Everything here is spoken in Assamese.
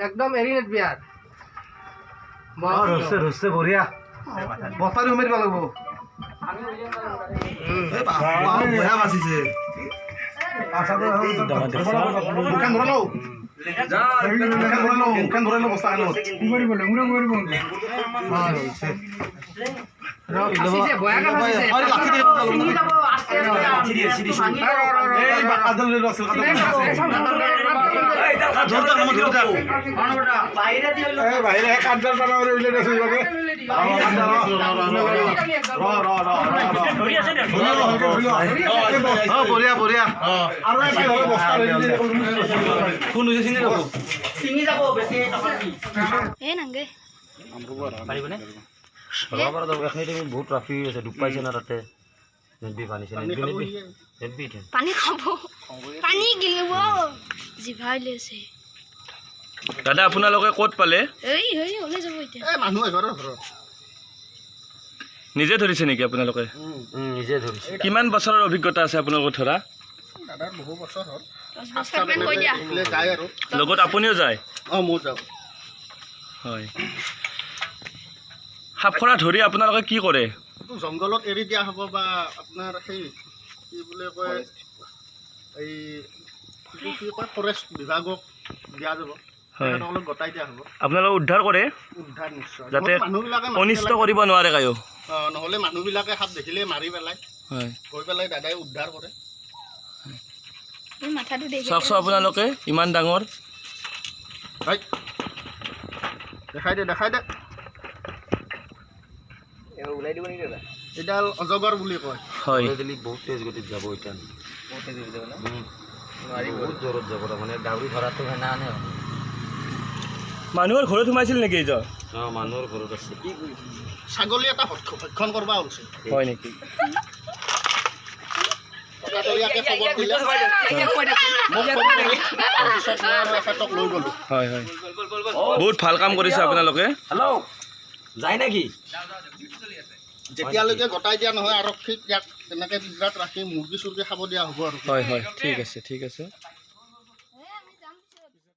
একদম এৰি নেটবি আৰ ৰসে বঢ়িয়া বস্তাটো উমেৰিব লাগিব বঢ়িয়া বাচিছে বঢ়িয়া বঢ়িয়া কোন চিনি যাব চিনি যাব বেছি এ নাংগে পাৰিবনে সৰবাৰ দৰকাৰ নাই তুমি বহুত ট্ৰাফিক আছে ডুব পাইছে না তাতে নেবি পানী পানী খাব পানী গিলিব জিভাই লৈছে দাদা আপোনালোকে ক'ত পালে এই হৈ ওলাই যাব এতিয়া এই মানুহ এঘৰৰ ঘৰত নিজে ধৰিছে নেকি আপোনালোকে নিজে ধৰিছে কিমান বছৰৰ অভিজ্ঞতা আছে আপোনালোকৰ ধৰা দাদাৰ বহু বছৰ হ'ল 10 বছৰ মান কৈ দিয়া যায় আৰু লগত আপুনিও যায় মই যাওঁ হয় সাপখৰা ধৰি আপোনালোকে কি কৰে জংঘলত এৰি দিয়া হ'ব বা আপোনাৰ সেই কি বুলি কয় এই কি কয় ফৰেষ্ট বিভাগক দিয়া যাব তেওঁলোকক গতাই দিয়া হ'ব আপোনালোকে উদ্ধাৰ কৰে উদ্ধাৰ নিশ্চয় যাতে মানুহবিলাকে অনিষ্ট কৰিব নোৱাৰে কায়ো নহ'লে মানুহবিলাকে সাপ দেখিলে মাৰি পেলায় হয় গৈ পেলাই দাদাই উদ্ধাৰ কৰে এই মাথাটো দেখি চাওকচোন আপোনালোকে ইমান ডাঙৰ দেখাই দে ওলাই দিব নেকি দাদা এডাল অজগৰ বুলি কয় হয় বহুত তেজ গতিত যাব এতিয়া বহুত জোৰত যাব মানে ডাউৰি ধৰাটো হেনা আনে মানুহৰ ঘৰত সোমাইছিল নেকি এইজন মানুহৰ ঘৰত আছে ছাগলী এটা ভক্ষণ কৰিব ওলাইছে হয় নেকি খবৰ দিলে লৈ গ'লো হয় হয় বহুত ভাল কাম কৰিছে আপোনালোকে হেল্ল' যায় নেকি যেতিয়ালৈকে গতাই দিয়া নহয় আৰক্ষীক ইয়াক তেনেকৈ পিঞ্জৰাত ৰাখি মুৰ্গী চুৰ্গী খাব দিয়া হ'ব আৰু হয় হয় ঠিক আছে